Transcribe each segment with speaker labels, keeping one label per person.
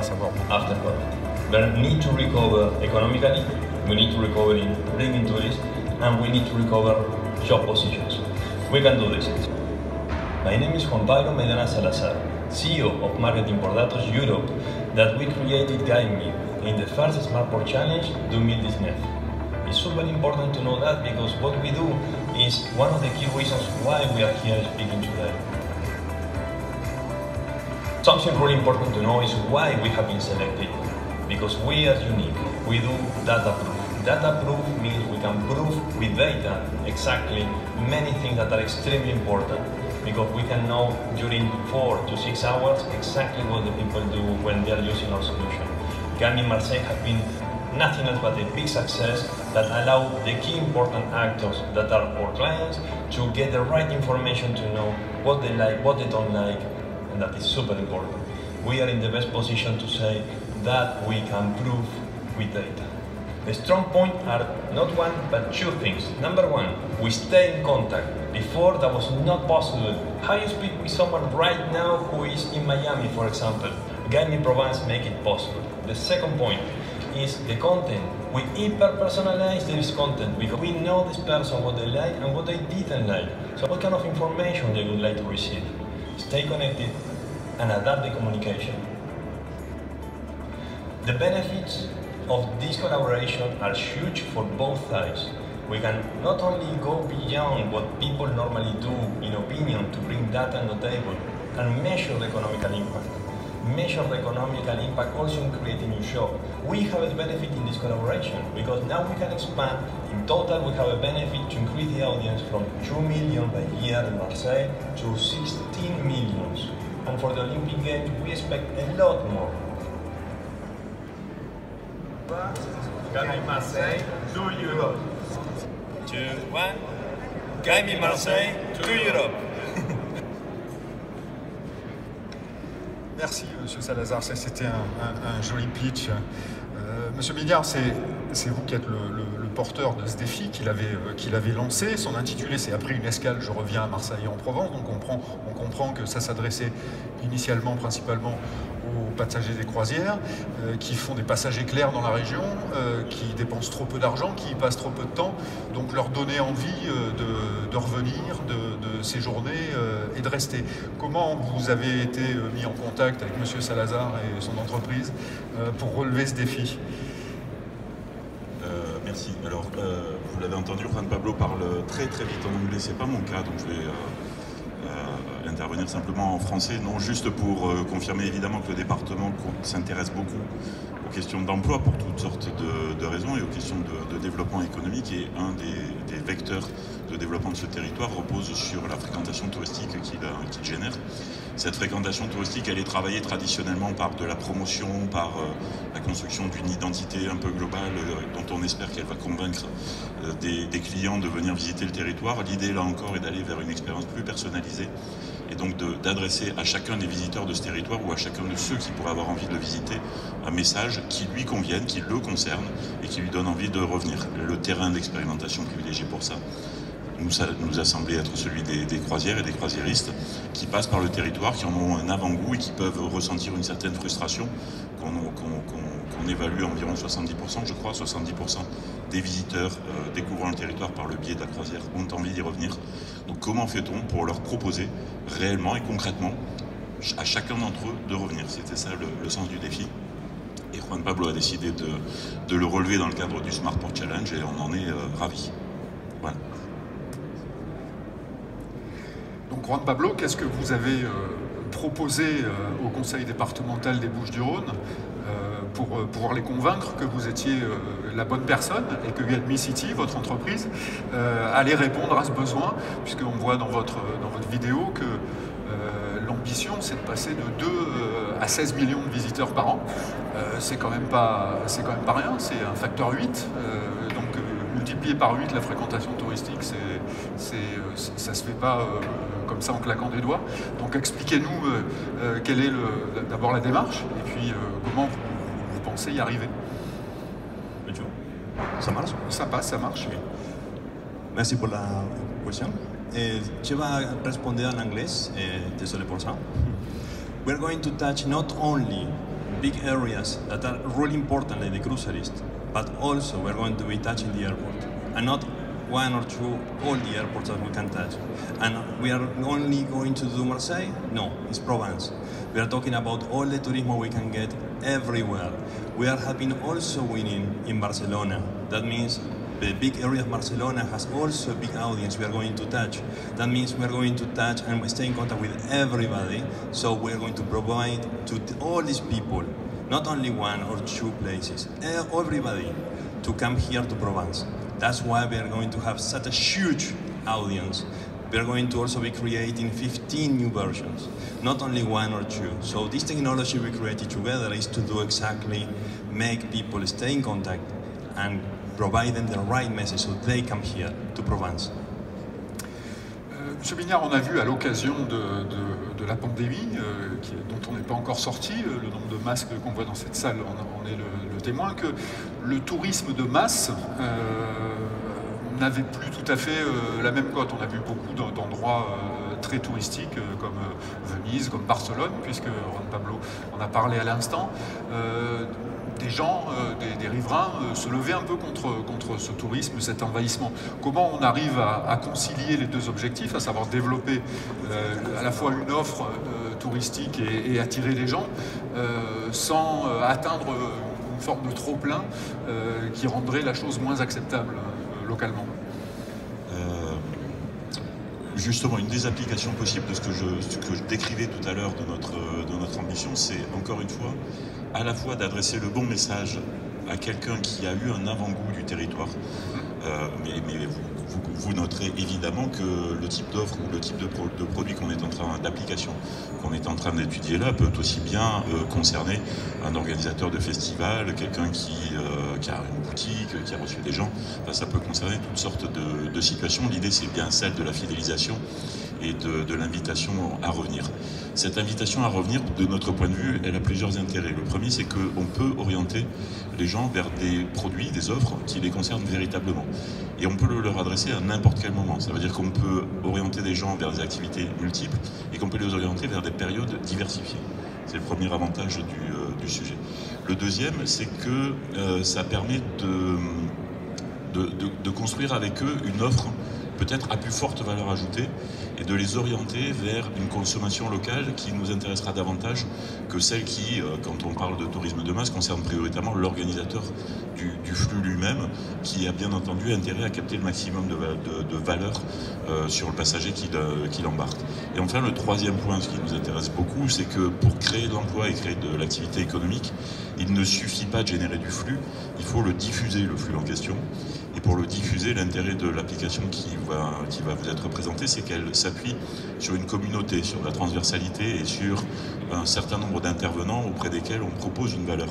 Speaker 1: à savoir
Speaker 2: after COVID. We need to recover economically, we need to recover in bringing tourists, and we need to recover job positions. We can do this. My name is Juan Pablo Medina Salazar, CEO of Marketing for Datos Europe, that we created GuideMe in the first Smartport Challenge 2019. It's super important to know that because what we do is one of the key reasons why we are here speaking today. Something really important to know is why we have been selected. Because we are unique. We do data proof. Data proof means we can prove with data exactly many things that are extremely important. Because we can know during 4 to 6 hours exactly what the people do when they are using our solution. GuideMe Marseille has been nothing else but a big success that allowed the key important actors that are our clients to get the right information to know what they like, what they don't like, and that is super important. We are in the best position to say that we can prove with data. The strong points are not one but two things. Number one, we stay in contact. Before that was not possible. How you speak with someone right now who is in Miami, for example? GuideMe provides make it possible. The second point is the content. We hyper-personalize this content because we know this person, what they like and what they didn't like. So what kind of information they would like to receive. Stay connected and adapt the communication. The benefits of this collaboration are huge for both sides. We can not only go beyond what people normally do in opinion to bring data on the table and measure the economical impact. Measure the economical impact also in creating new jobs. We have a benefit in this collaboration because now we can expand. In total, we have a benefit to increase the audience from 2 million per year in Marseille to 16 million. And for the Olympic Games, we expect a lot more.
Speaker 3: GuideMe Marseille to Europe.
Speaker 2: 2, 1. GuideMe Marseille to Europe.
Speaker 1: Merci, Monsieur Salazar. C'était un joli pitch. Monsieur Mignard, c'est vous qui êtes le porteur de ce défi qu'il avait lancé. Son intitulé, c'est « Après une escale, je reviens à Marseille en Provence ». Donc on comprend que ça s'adressait initialement, principalement, aux passagers des croisières qui font des passages éclairs dans la région, qui dépensent trop peu d'argent, qui y passent trop peu de temps. Donc leur donner envie de revenir, de séjourner et de rester. Comment vous avez été mis en contact avec Monsieur Salazar et son entreprise pour relever ce défi?
Speaker 4: Merci. Alors, vous l'avez entendu, Juan Pablo parle très vite en anglais. C'est pas mon cas, donc je vais intervenir simplement en français. Non, juste pour confirmer évidemment que le département s'intéresse beaucoup aux questions d'emploi pour toutes sortes de raisons et aux questions de développement économique. Et un des vecteurs de développement de ce territoire repose sur la fréquentation touristique qu'il génère. Cette fréquentation touristique, elle est travaillée traditionnellement par de la promotion, par la construction d'une identité un peu globale dont on espère qu'elle va convaincre des clients de venir visiter le territoire. L'idée, là encore, est d'aller vers une expérience plus personnalisée et donc d'adresser à chacun des visiteurs de ce territoire ou à chacun de ceux qui pourraient avoir envie de le visiter un message qui lui convienne, qui le concerne et qui lui donne envie de revenir. Le terrain d'expérimentation privilégié pour ça nous a semblé être celui des croisières et des croisiéristes qui passent par le territoire, qui en ont un avant-goût et qui peuvent ressentir une certaine frustration qu'on évalue à environ 70%, je crois, 70% des visiteurs découvrant le territoire par le biais de la croisière ont envie d'y revenir. Donc comment fait-on pour leur proposer réellement et concrètement à chacun d'entre eux de revenir? C'était ça le sens du défi. Et Juan Pablo a décidé de le relever dans le cadre du Smartport Challenge et on en est ravis. Voilà.
Speaker 1: Donc Juan Pablo, qu'est-ce que vous avez proposé au conseil départemental des Bouches-du-Rhône pour pouvoir les convaincre que vous étiez la bonne personne et que GuideMe City, votre entreprise, allait répondre à ce besoin, puisqu'on voit dans votre vidéo que l'ambition, c'est de passer de 2 à 16 millions de visiteurs par an. C'est quand même pas rien, c'est un facteur 8. Donc multiplié par 8 la fréquentation touristique, ça se fait pas comme ça en claquant des doigts. Donc expliquez-nous quelle est d'abord la démarche et puis comment vous pensez y arriver.
Speaker 5: Ça marche?
Speaker 1: Ça passe, ça marche.
Speaker 5: Oui. Merci pour la question. Je vais répondre en anglais, désolé pour ça. We're going to touch not only big areas that are really important, like the cruiserist, but also we're going to be touching the airport, and not one or two, all the airports that we can touch. And we are only going to do Marseille? No, it's Provence. We are talking about all the tourism we can get everywhere. We are having also winning in Barcelona. That means the big area of Barcelona has also a big audience we are going to touch. That means we are going to touch and stay in contact with everybody. So we are going to provide to all these people, not only one or two places, everybody to come here to Provence. That's why we are going to have such a huge audience. We are going to also be creating 15 new versions, not only one or two. So this technology we created together is to do exactly make people stay in contact and provide them the right message so they come here to Provence.
Speaker 1: Monsieur Bignard, on a vu à l'occasion de la pandémie, dont on n'est pas encore sorti, le nombre de masques qu'on voit dans cette salle en est le témoin, que le tourisme de masse n'avait plus tout à fait la même cote. On a vu beaucoup d'endroits très touristiques comme Venise, comme Barcelone, puisque Juan Pablo en a parlé à l'instant. Des gens, des riverains, se levaient un peu contre ce tourisme, cet envahissement. Comment on arrive à concilier les deux objectifs, à savoir développer à la fois une offre touristique et attirer les gens, sans atteindre une forme de trop-plein qui rendrait la chose moins acceptable localement?
Speaker 4: Justement, une des applications possibles de ce que je décrivais tout à l'heure de notre ambition, c'est encore une fois, à la fois d'adresser le bon message à quelqu'un qui a eu un avant-goût du territoire, mais vous noterez évidemment que le type d'offre ou le type de produit d'application qu'on est en train d'étudier là peut aussi bien concerner un organisateur de festival, quelqu'un qui a une boutique, qui a reçu des gens. Enfin, ça peut concerner toutes sortes de situations. L'idée, c'est bien celle de la fidélisation et de l'invitation à revenir. Cette invitation à revenir, de notre point de vue, elle a plusieurs intérêts. Le premier, c'est qu'on peut orienter les gens vers des produits, des offres qui les concernent véritablement. Et on peut leur adresser à n'importe quel moment. Ça veut dire qu'on peut orienter des gens vers des activités multiples et qu'on peut les orienter vers des périodes diversifiées. C'est le premier avantage du sujet. Le deuxième, c'est que ça permet de construire avec eux une offre peut-être à plus forte valeur ajoutée et de les orienter vers une consommation locale qui nous intéressera davantage que celle qui, quand on parle de tourisme de masse, concerne prioritairement l'organisateur du flux lui-même, qui a bien entendu intérêt à capter le maximum de valeur sur le passager qui l'embarque. Et enfin, le troisième point, ce qui nous intéresse beaucoup, c'est que pour créer de l'emploi et créer de l'activité économique, il ne suffit pas de générer du flux, il faut le diffuser, le flux en question. Et pour le diffuser, l'intérêt de l'application qui va vous être présentée, c'est qu'elle s'appuie sur une communauté, sur la transversalité et sur un certain nombre d'intervenants auprès desquels on propose une valeur.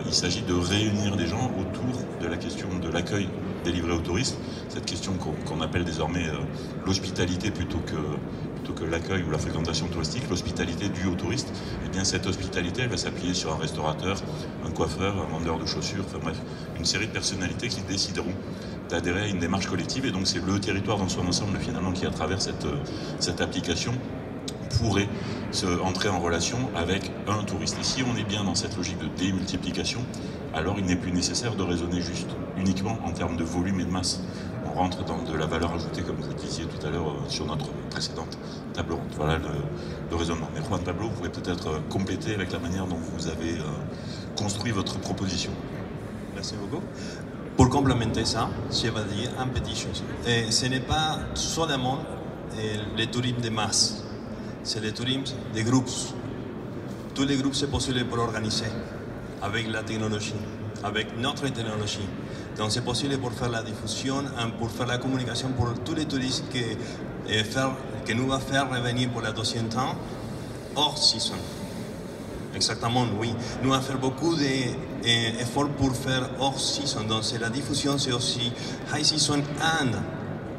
Speaker 4: Il s'agit de réunir des gens autour de la question de l'accueil délivré aux touristes, cette question qu'on appelle désormais l'hospitalité plutôt que l'accueil ou la fréquentation touristique, l'hospitalité due aux touristes. Et bien cette hospitalité, elle va s'appuyer sur un restaurateur, un coiffeur, un vendeur de chaussures, enfin bref, une série de personnalités qui décideront d'adhérer à une démarche collective. Et donc c'est le territoire dans son ensemble finalement qui, à travers cette application, pourrait entrer en relation avec un touriste. Et si on est bien dans cette logique de démultiplication, alors il n'est plus nécessaire de raisonner juste uniquement en termes de volume et de masse. On rentre dans de la valeur ajoutée, comme vous disiez tout à l'heure sur notre précédente table ronde. Voilà le raisonnement. Mais Juan Pablo, vous pouvez peut-être compléter avec la manière dont vous avez construit votre proposition.
Speaker 5: Merci beaucoup. Pour complémenter ça, je vais dire une petite chose. Ce n'est pas seulement le tourisme de masse, c'est le tourisme des groupes. Tous les groupes, c'est possible pour organiser avec la technologie, avec notre technologie. Donc c'est possible pour faire la diffusion, pour faire la communication pour tous les touristes que nous va faire revenir pour la deuxième temps hors saison. Exactement, oui. Nous allons faire beaucoup d'efforts pour faire hors saison. Donc la diffusion, c'est aussi high season and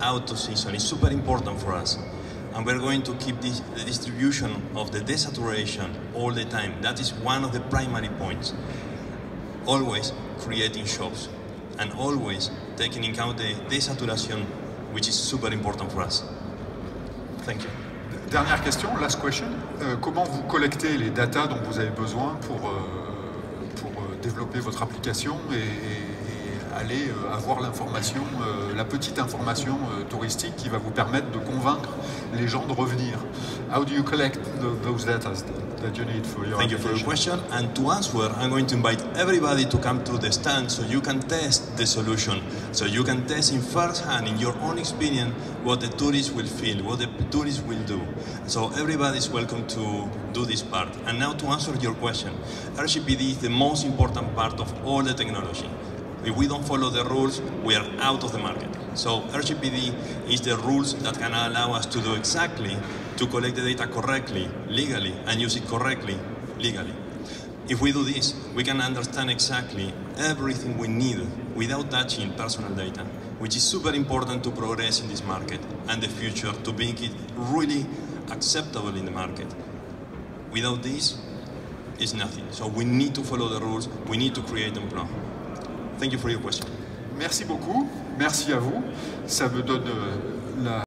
Speaker 5: out of season. It's super important for us. And we're going to keep the distribution of the desaturation all the time. That is one of the primary points. Always creating shops and always taking into account the desaturation, which is super important for us. Thank you.
Speaker 1: Dernière question, last question. Comment vous collectez les datas dont vous avez besoin pour développer votre application et aller avoir l'information, la petite information touristique qui va vous permettre de convaincre les gens de revenir? How do you collect those data that you need for your
Speaker 5: Thank you for your question. And to answer, I'm going to invite everybody to come to the stand so you can test the solution. So you can test in first hand, in your own experience, what the tourists will feel, what the tourists will do. So everybody is welcome to do this part. And now to answer your question, RGPD is the most important part of all the technology. If we don't follow the rules, we are out of the market. So RGPD is the rules that can allow us to do exactly, to collect the data correctly, legally, and use it correctly, legally. If we do this, we can understand exactly everything we need without touching personal data, which is super important to progress in this market and the future, to make it really acceptable in the market. Without this, it's nothing. So we need to follow the rules, we need to create them now. Thank you for your question.
Speaker 1: Merci beaucoup, merci à vous. Ça me donne la